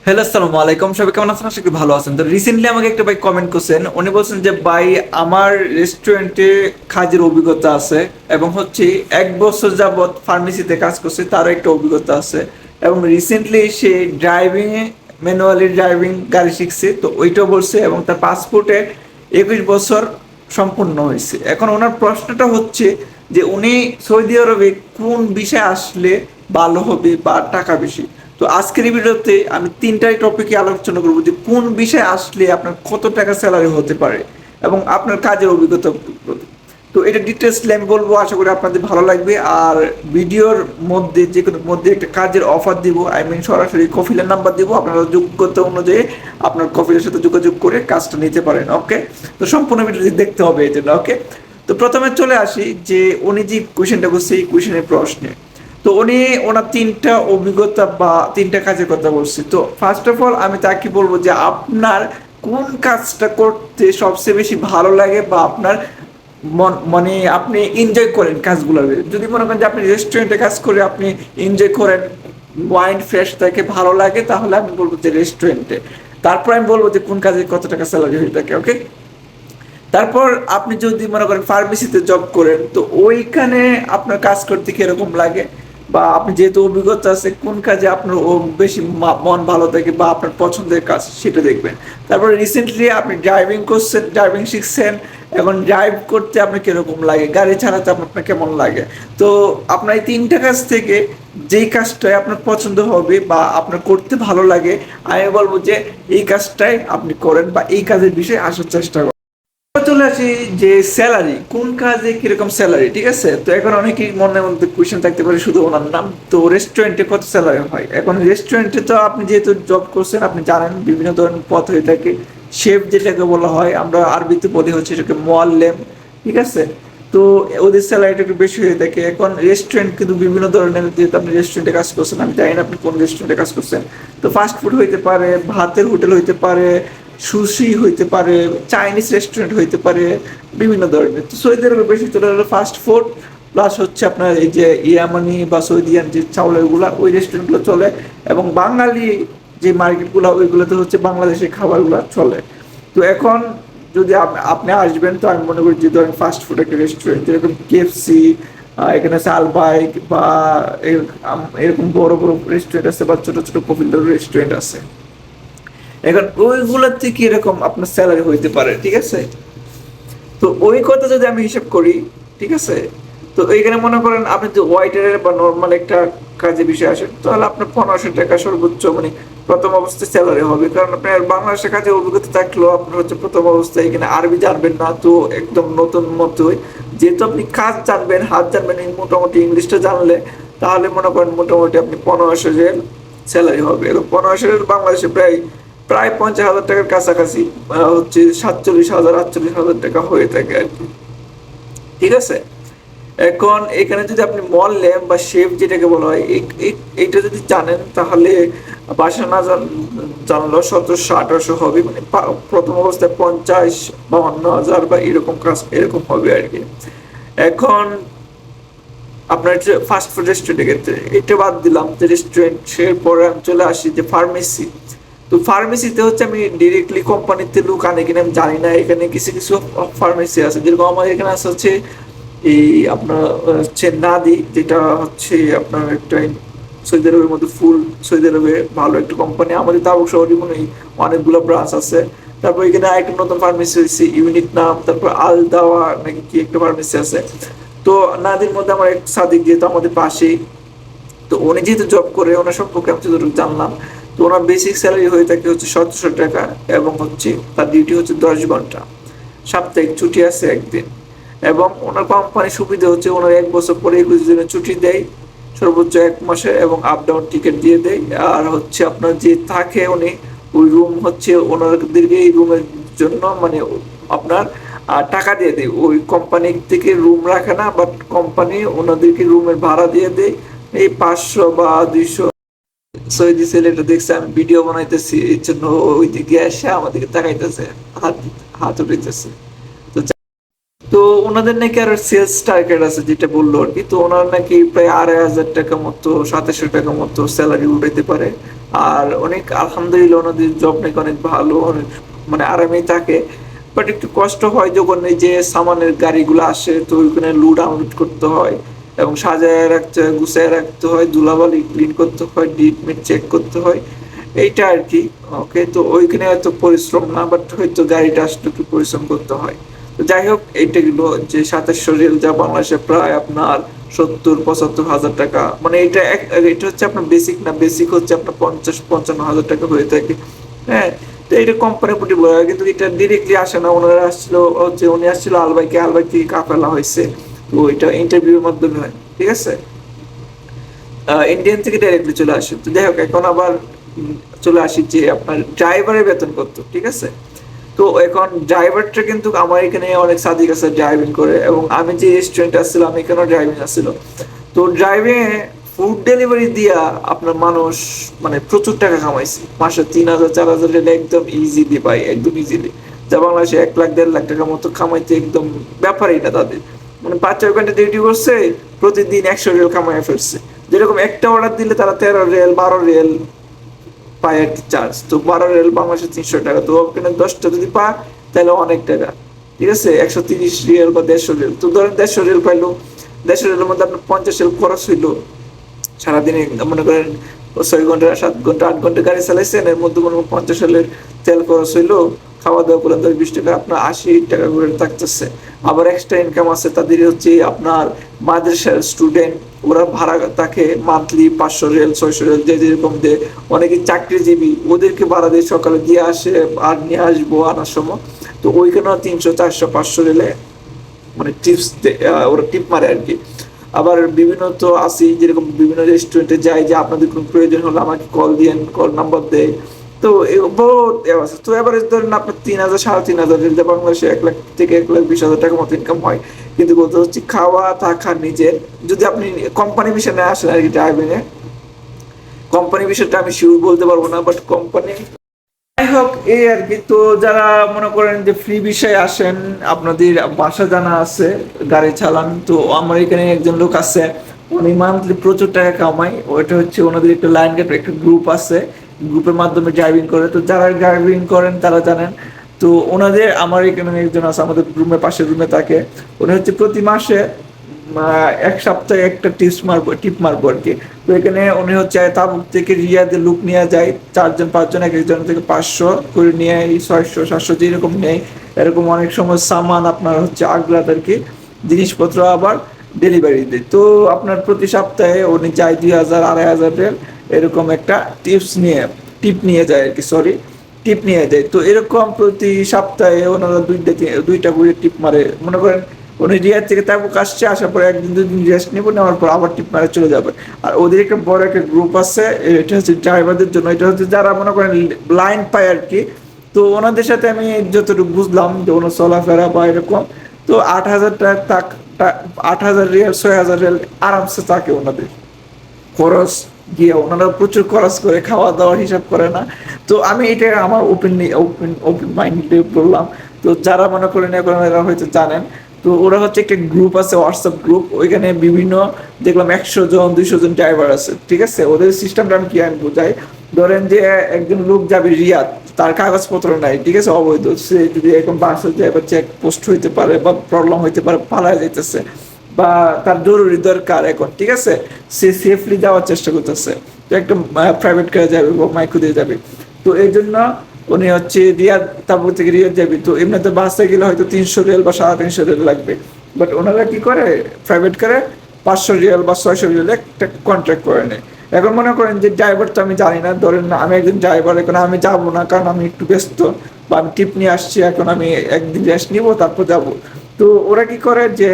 Hello, আসসালামু আলাইকুম। সবাই কেমন আছেন? আশা করি ভালো আছেন। তো রিসেন্টলি আমাকে একটা ভাই কমেন্ট করছেন। উনি বলছেন যে ভাই, আমার রেস্টুরেন্টে কাজের অভিজ্ঞতা আছে এবং হচ্ছে 1 বছর যাবত ফার্মেসিতে কাজ করছে, তারও একটা অভিজ্ঞতা আছে এবং রিসেন্টলি সে ড্রাইভিংয়ে ম্যানুয়ালি ড্রাইভিং গাড়ি শিখছে, তো ওইটাও বলছে এবং তার পাসপোর্টে 21 বছর সম্পূর্ণ হয়েছে। এখন ওনার প্রশ্নটা হচ্ছে যে উনি সৌদি আরবে কোন বিষয়ে আসলে ভালো হবে বা টাকা বেশি। তো আজকের এই ভিডিওতে আমি তিনটাই টপিকে আলোচনা করবো যে কোন বিষয়ে আসলে আপনার কত টাকা স্যালারি হতে পারে এবং আপনার কাজের অভিজ্ঞতা। তো এটা ডিটেলসলি আমি বলবো, আশা করি আপনাদের ভালো লাগবে। আর ভিডিওর মধ্যে যে কোনো মধ্যে একটা কাজের অফার দিব, আই মিন সরাসরি কফিলের নাম্বার দিব, আপনারা যোগ্যতা অনুযায়ী আপনার কফিলের সাথে যোগাযোগ করে কাজটা নিতে পারেন। ওকে, তো সম্পূর্ণ ভিডিওটি দেখতে হবে এই জন্য। ওকে, তো প্রথমে চলে আসি যে উনি যে কোয়েশ্চেনটা করছে এই কোয়েশ্চেনের প্রশ্নে। তো উনি ওনার তিনটা অভিজ্ঞতা বা তিনটা কাজের কথা বলছি। তো ফার্স্ট অফ অল আমি তাকে বলবো যে আপনার কোন কাজটা করতে সবচেয়ে বেশি ভালো লাগে বা আপনার মানে আপনি এনজয় করেন কাজগুলো। যদি মনে করেন যে আপনি রেস্টুরেন্টে কাজ করে আপনি এনজয় করেন, মাইন্ড ফ্রেশ থাকে, ভালো লাগে, তাহলে আমি বলবো যে রেস্টুরেন্টে। তারপর আমি বলবো যে কোন কাজে কত টাকা স্যালারি হয়ে থাকে। ওকে, তারপর আপনি যদি মনে করেন ফার্মেসিতে জব করেন, তো ওইখানে আপনার কাজ করতে কিরকম লাগে বা আপনি যেহেতু অভিজ্ঞতা আছে কোন কাজে আপনার বেশি মন ভালো থাকে বা আপনার পছন্দের কাজ সেটা দেখবেন। তারপর রিসেন্টলি আপনি ড্রাইভিং করছেন, ড্রাইভিং শিখছেন, এখন ড্রাইভ করতে আপনার কিরকম লাগে, গাড়ি চালাতে আপনার কেমন লাগে। তো আপনার এই তিনটা কাজ থেকে যেই কাজটাই আপনার পছন্দ হবে বা আপনার করতে ভালো লাগে, আমি বলবো যে এই কাজটাই আপনি করেন বা এই কাজের বিষয়ে আসার চেষ্টা করেন। চলে আসি যে স্যালারি, কোন কাজে কিরকম স্যালারি। ঠিক আছে, তো এখন অনেকেই মনের মধ্যে কোয়েশ্চেন থাকতে পারে শুধু ওনার নাম, তো রেস্টুরেন্টে কত স্যালারি হয়। এখন রেস্টুরেন্টে তো আপনি যেহেতু জব করছেন আপনি জানেন বিভিন্ন ধরনের পদ হয়ে থাকে। শেফ যেটাকে বলা হয়, আমরা আরবিতে বলি হচ্ছে এটাকে মোয়াল্লেম। ঠিক আছে, তো ওদের স্যালারিটা একটু বেশি হয়ে থাকে। এখন রেস্টুরেন্ট কিন্তু বিভিন্ন ধরনের, যেহেতু আপনি রেস্টুরেন্টে কাজ করছেন, আমি জানি না আপনি কোন রেস্টুরেন্টে কাজ করছেন। তো ফাস্ট ফুড হইতে পারে, ভাতের হোটেল হইতে পারে, সুশি হইতে পারে, চাইনিজ রেস্টুরেন্ট হইতে পারে, বিভিন্ন ধরনের। তো সৌদি আরবে বেশি চলে হলো ফাস্ট ফুড, প্লাস হচ্ছে আপনার এই যে ইয়ামানি বা সৌদিয়ান যে চাউলেরগুলা ওই রেস্টুরেন্টগুলো চলে, এবং বাঙালি যে মার্কেটগুলো ওইগুলোতে হচ্ছে বাংলাদেশের খাবারগুলো চলে। তো এখন যদি আপনি আসবেন, তো আমি মনে করি যে ধরেন ফাস্ট ফুড একটা রেস্টুরেন্ট যেরকম কেএফসি, এখানে আছে আলবাইক বা এরকম বড় বড় রেস্টুরেন্ট আছে বা ছোট ছোট কফিলের রেস্টুরেন্ট আছে। এখন ওইগুলোতে কি এরকম আপনার স্যালারি হইতে পারে। ঠিক আছে, তো ওই কথা যদি আমি হিসাব করি, ঠিক আছে, তো এইখানে মনে করেন আপনি যদি ওয়াইটারের বা নর্মাল একটা কাজে বিষয়ে আসেন, তাহলে আপনার 1500 টাকা সর্বোচ্চ মানে প্রথম অবস্থায় স্যালারি হবে। কারণ আপনার বাংলাদেশের কাজে অভিজ্ঞতা থাকলেও আপনার হচ্ছে প্রথম অবস্থায় এখানে আরবি জানবেন না, তো একদম নতুন মতোই। যেহেতু আপনি কাজ জানবেন, হাত জানবেন, মোটামুটি ইংলিশটা জানলে, তাহলে মনে করেন মোটামুটি আপনি 1500 স্যালারি হবে। এবং 1500 বাংলাদেশে প্রায় প্রায় 50,000 টাকার কাছাকাছি, হচ্ছে 47,000 48,000 টাকা হয়ে থাকে আর কি। ঠিক আছে, এখন এখানে যদি আপনি মল ল্যাম্প বা শেফ যেটাকে বলা হয় এইটা যদি জানেন, তাহলে বাসা না জানলেও 1700 1800 হবে, মানে প্রথম অবস্থায় 50 52 হাজার বা এরকম কাজ এরকম হবে আর কি। এখন আপনার যে ফাস্ট ফুড রেস্টুরেন্টের ক্ষেত্রে এটা বাদ দিলাম যে রেস্টুরেন্ট, এরপরে আমি চলে আসি যে ফার্মেসি। তো ফার্মেসিতে হচ্ছে আমি ডিরেক্টলি কোম্পানিতে লোক আনে কিনা আমি জানি না। এখানে কিছু কিছু ফার্মেসি আছে, যেরকম আমার এখানে আছে হচ্ছে এই আপনার হচ্ছে নাদি, যেটা হচ্ছে আপনার একটা সৌদি আরবের মধ্যে ফুল সৌদি আরবে ভালো একটা কোম্পানি। আমাদের তাবুক শহরে মনে হয় অনেকগুলো ব্রাঞ্চ আছে। তারপর এখানে একটা নতুন ফার্মেসি হয়েছে ইউনিক নাম, তারপর আল দাওয়া নাকি কি একটা ফার্মেসি আছে। তো নাদির মধ্যে আমার এক সাদিক, যেহেতু আমাদের পাশেই, তো উনি যেহেতু জব করে ওনার সম্পর্কে আমি যতটুকু জানলাম, তো ওনার বেসিক স্যালারি হয়ে থাকে হচ্ছে 1700 টাকা এবং হচ্ছে তার ডিউটি হচ্ছে 10 ঘন্টা, সাপ্তাহিক ছুটি আছে একদিন। এবং ওনার কোম্পানির সুবিধা হচ্ছে ওনার 1 বছর পরে 21 দিনের ছুটি দেয়, সর্বোচ্চ 1 মাসে, এবং আপ ডাউন টিকিট দিয়ে দেয়। আর হচ্ছে আপনার যে থাকে উনি ওই রুম হচ্ছে ওনাদেরকে এই রুমের জন্য মানে আপনার টাকা দিয়ে দেয়। ওই কোম্পানি থেকে রুম রাখে না, বাট কোম্পানি ওনাদেরকে রুমের ভাড়া দিয়ে দেয় এই 500 বা 200। সৌদি ছেলেটা দেখছে আমি ভিডিও বানাইতেছি, এই জন্য ওই দিকে এসে আমাদেরকে তাকাইতেছে, হাত হাত উঠাইতেছে। তো তো ওনাদের নাকি আর সেলস টার্গেট আছে যেটা বললো আর কি। তো ওনার নাকি প্রায় 2,500 টাকা মতো 2700 টাকা মতো স্যালারি উঠাইতে পারে। আর অনেক আলহামদুলিল্লাহ ওনাদের জব নাকি অনেক ভালো, অনেক মানে আরামেই থাকে। বাট একটু কষ্ট হয় যখন এই যে সামানের গাড়িগুলো আসে, তো ওইখানে লোড আনলোড করতে হয় এবং সাজায় রাখতে হয়, গুছায় রাখতে হয়, ধুলাবালি ক্লিন করতে হয়, ডিট মিট চেক করতে হয়, এইটা আর কি। ওকে, তো ওইখানে এত পরিশ্রম না, বাট হয়তো গাড়িটা আসলে একটু পরিশ্রম করতে হয়। তো যাই হোক, এইটা গেলো যে 2700 রিয়াল, যা বাংলাদেশে প্রায় আপনার 70-75 হাজার টাকা। মানে এটা হচ্ছে আপনার বেসিক না, বেসিক হচ্ছে আপনার 50-55 হাজার টাকা হয়ে থাকে। হ্যাঁ, তো এটা কোম্পানি প্রতি বলা হয়, কিন্তু এটা ডিরেক্টলি আসে না। ওনারা আসছিল হচ্ছে, উনি আসছিল আলবাইকে, আলবাই থেকে কাফেলা হয়েছে। তো এটা ইন্টারভিউর মাধ্যমে হয়, ঠিক আছে। ইন্ডিয়ান থেকে ডাইরেক্টলি চলে আসে। তো যাই হোক, এখন আবার চলে আসি যে আপনার ড্রাইভারের বেতন কত, ঠিক আছে। তো এখন ড্রাইভারটা কিন্তু আমার এখানে অনেক সাদিক আছে ড্রাইভিং করে, এবং আমি যে রেস্টুরেন্টে আসছিলাম এখানেও ড্রাইভিং আসছিল। তো ড্রাইভিং এ ফুড ডেলিভারি দিয়া আপনার মানুষ মানে প্রচুর টাকা কামাইছে, মাসে 3000-4000 একদম ইজিলি পাই, একদম ইজিলি। যা বাংলাদেশে 1 লাখ 1.5 লাখ টাকার মতো কামাইতে একদম ব্যাপারই না তাদের। মানে 5-6 ঘন্টা ডিউটি করছে, প্রতিদিন 100 রিয়াল কামাই ফেলছে। যেরকম একটা অর্ডার দিলে তারা 13 রিয়াল 12 রিয়াল পায় আর কি চার্জ। তো 12 রিয়াল বাংলাদেশে 300 টাকা। তো ওখানে 10টা যদি পা, তাহলে অনেক টাকা, ঠিক আছে। 130 রিয়াল বা 150 রিয়াল, তো ধরেন 150 রিয়াল পাইলো। 150 রিয়ালের মধ্যে আপনার 50 রিয়াল খরচ হইলো সারাদিনে। মনে করেন 6 ঘন্টা 7 ঘন্টা 8 ঘন্টা গাড়ি চালাইছেন, এর মধ্যে মনে করেন 50 সালের তেল খরচ হইলো, খাওয়া দাওয়া করলেন 10-20 টাকা, আপনার 80 টাকা করে থাকতেছে। আবার এক্সট্রা ইনকাম আছে তাদের হচ্ছে আপনার মাদ্রাসার স্টুডেন্ট, ওরা ভাড়া থাকে মান্থলি 500 রিয়াল 600 রিয়াল, যে যেরকম দেয়। অনেকে চাকরিজীবী, ওদেরকে ভাড়া দিয়ে সকালে দিয়ে আসে আর নিয়ে আসবো আনার সময়। তো ওইখানেও 300 400 500 রিয়ালে মানে টিপস, ওরা টিপ মারে আর কি। আবার বিভিন্ন তো আসি, যেরকম বিভিন্ন রেস্টুরেন্টে যাই, যে আপনাদের কোনো প্রয়োজন হলে আমাকে কল দিয়েন, কল নাম্বার দেয়। তো বহুত আছে। তো এবারে ধরেন আপনার 3000 3.5 হাজার বাংলাদেশে 1 লাখ থেকে 1,20,000 টাকার মতো ইনকাম হয়। কিন্তু বলতে হচ্ছে খাওয়া থাকা নিজের। যদি আপনি কোম্পানি বিষয়ে আসেন আর কি, ড্রাইভিং এ কোম্পানি বিষয়টা আমি শিওর বলতে পারবো না, বাট কোম্পানি যাই হোক এই আর কি। তো যারা মনে করেন যে ফ্রি বিষয়ে আসেন, আপনাদের বাসা জানা আছে, গাড়ি চালান, তো আমার এখানে একজন লোক আছে, উনি মান্থলি প্রচুর টাকা কামায়। ওইটা হচ্ছে ওনাদের একটা লাইন গেট একটা গ্রুপ আছে, গ্রুপের মাধ্যমে ড্রাইভিং করে। তো যারা ড্রাইভিং করেন তারা জানেন। তো ওনাদের আমার এখানে একজন আছে, আমাদের রুমের পাশের রুমে থাকে। উনি হচ্ছে প্রতি মাসে 1 সপ্তাহে একটা টিপ মারবো আর কি। তো এখানে উনি হচ্ছে তাবুক থেকে রিয়াদে লুক নিয়ে যায়, 4 জন 5 জন, এক একজন থেকে 500 করে নিয়ে, 600 700 যেরকম নেয়। এরকম অনেক সময় সামান আপনার হচ্ছে আগ্রাত আর কি, জিনিসপত্র আবার ডেলিভারি দেয়। তো আপনার প্রতি সপ্তাহে উনি যায় 2,000 2,500 এরকম একটা টিপ নিয়ে যায় আর কি, সরি টিপ নিয়ে যায়। তো এরকম প্রতি সপ্তাহে ওনারা দুইটা করে টিপ মারে। মনে করেন উনি রিয়াদ থেকে তাবুক আসছে, আসার পরে 1 দিন 2 দিন রেস্ট নেবো, নেওয়ার পর আবার টিপ মারে চলে যাবে। আর ওদের একটা বড় একটা গ্রুপ আছে, এটা হচ্ছে ড্রাইভারদের জন্য। এটা হচ্ছে যারা মনে করেন লাইন পায় আর কি। তো ওনাদের সাথে আমি যতটুকু বুঝলাম যে ওনার চলাফেরা বা এরকম, তো 8,000 টাকা 8,000 রিয়াল 6,000 রিয়াল আরামসে থাকে ওনাদের খরচ। গিয়ে ওনারা প্রচুর খরচ করে, খাওয়া দাওয়ার হিসাব করে না। তো আমি এটা আমার ওপেন মাইন্ডে বললাম। তো যারা মনে করেন এখন এরা হয়তো জানেন। তো ওরা হচ্ছে একটা গ্রুপ আছে, হোয়াটসঅ্যাপ গ্রুপ, ওইখানে বিভিন্ন দেখলাম 100 জন 200 জন ড্রাইভার আছে, ঠিক আছে। ওদের সিস্টেমটা আমি বোঝাই। ধরেন যে একজন লোক যাবে রিয়াদ, তার কাগজপত্র নাই, ঠিক আছে, অবৈধ। সে যদি এখন বাসে যায় বা চেক পোস্ট হইতে পারে বা প্রবলেম হইতে পারে, পালায় যাইতেছে, বা তার জরুরি দরকার এখন, ঠিক আছে, সে সেফলি যাওয়ার চেষ্টা করতেছে। তো একটা প্রাইভেট কারে যাবে বা মাইক্রো দিয়ে যাবে। তো এই জন্য উনি হচ্ছে রিয়াদ, তারপর থেকে রিয়াদ যাবে। তো এমনিতে বাসে গেলে হয়তো 300 রিয়াল বা 350 রিয়াল লাগবে। বাট ওনারা কি করে, প্রাইভেট কারে 500 রিয়াল বা 600 রিয়াল একটা কন্ট্রাক্ট করে নেয়। এখন মনে করেন যে ড্রাইভার তো আমি জানি না, ধরেন আমি একজন ড্রাইভার, এখন আমি যাবো না কারণ আমি একটু ব্যস্ত, বা আমি টিপ নিয়ে আসছি, এখন আমি 1 দিন রেস্ট নিবো তারপর যাব। তো ওরা কি করে যে,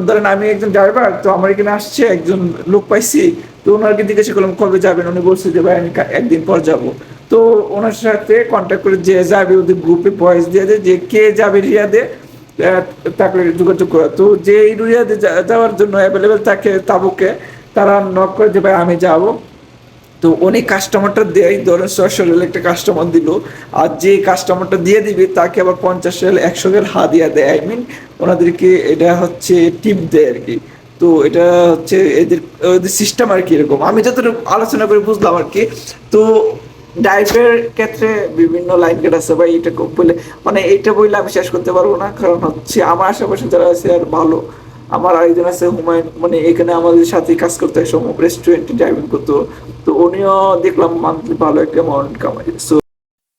ধরেন আমি একজন ড্রাইভার, তো আমার এখানে আসছে একজন লোক পাইছি। তো ওনাকে জিজ্ঞাসা করলাম কবে যাবেন, উনি বলছে যে ভাই আমি 1 দিন পর যাব। তো ওনার সাথে কন্ট্যাক্ট করে যে যাবে, ওদের গ্রুপে ভয়েস দিয়ে দেয় যে কে যাবে রিয়াদে, তাকে যোগাযোগ করা। তো যে রিয়াদে যাওয়ার জন্য অ্যাভেলেবেল থাকে তাবুকে, তারা নক করে যে ভাই আমি যাব। তো উনি কাস্টমারটা দেয়, ধরেন 600 রিয়াল একটা কাস্টমার দিল, আর যে কাস্টমারটা দিয়ে দিবে তাকে আবার 50 রিয়াল 100 রিয়াল হাদিয়া দেয়। আই মিন ওনাদেরকে এটা হচ্ছে টিপ দেয় আর কি। তো এটা হচ্ছে এদের ওদের সিস্টেম আর কি এরকম, আমি যতটুকু আলোচনা করে বুঝলাম আর কি। তো ডাইভের ক্ষেত্রে বিভিন্ন লাইন গেট আছে ভাই, এটা খুব বলে মানে এইটা বললে আমি শেষ করতে পারবো না, কারণ হচ্ছে আমার আশেপাশে যারা আছে আর ভালো। আমার আরেকজন আছে হুমায়ুন, মানে এখানে আমাদের সাথে কাজ করতে হয়, সম রেস্টুরেন্টে ড্রাইভিং করতো। তো উনিও দেখলাম মান্থলি ভালো একটা অ্যামাউন্ট কামাই। সো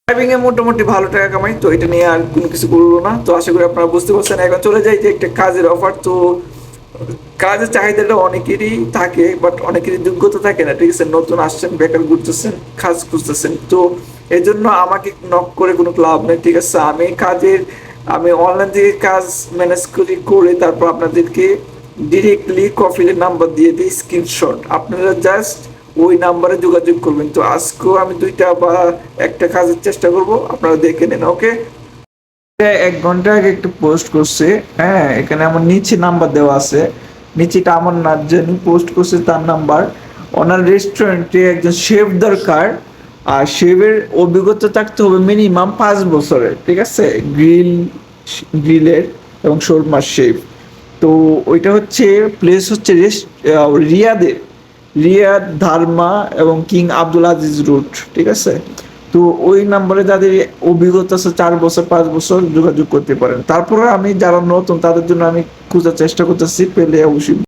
ড্রাইভিং এ মোটামুটি ভালো টাকা কামাই, তো এটা নিয়ে আর কোনো কিছু বলবো না। তো আশা করি আপনারা বুঝতে পারছেন। এখন চলে যাই যে একটা কাজের অফার। তো কাজের চাহিদাটা অনেকেরই থাকে, বাট অনেকেরই যোগ্যতা থাকে না, ঠিক আছে? নতুন আসছেন, বেকার ঘুরতেছেন, কাজ খুঁজতেছেন, তো এই জন্য আমাকে নক করে কোনো লাভ নেই, ঠিক আছে? আমি অনলাইন থেকে কাজ ম্যানেজ করে তারপর আপনাদেরকে ডিরেক্টলি কফিলের নাম্বার দিয়ে দিই, স্ক্রিনশট আপনারা জাস্ট ওই নাম্বারে যোগাযোগ করবেন। তো আজকেও আমি দুইটা বা একটা কাজের চেষ্টা করব, আপনারা দেখে নেন, ওকে? 1 ঘন্টা আগে একটা পোস্ট করছে, হ্যাঁ, এখানে আমার নিচে নাম্বার দেওয়া আছে, নিচেটা আমার না, যিনি পোস্ট করছে তার নাম্বার। ওনার রেস্টুরেন্টে একজন শেফ দরকার, আর শেফের অভিজ্ঞতা থাকতে হবে মিনিমাম 5 বছরের, ঠিক আছে? গ্রিলের এবং শোরমার শেফ। তো ওইটা হচ্ছে প্লেস হচ্ছে রিয়াদে, রিয়াদ, ধারমা এবং কিং আব্দুল আজিজ রুট, ঠিক আছে? তো ওই নাম্বারে যাদের অভিজ্ঞতা আছে 4 বছর 5 বছর যোগাযোগ করতে পারেন। তারপরে আমি যারা নতুন তাদের জন্য আমি খোঁজার চেষ্টা করতেছি, পেলে অবশ্যই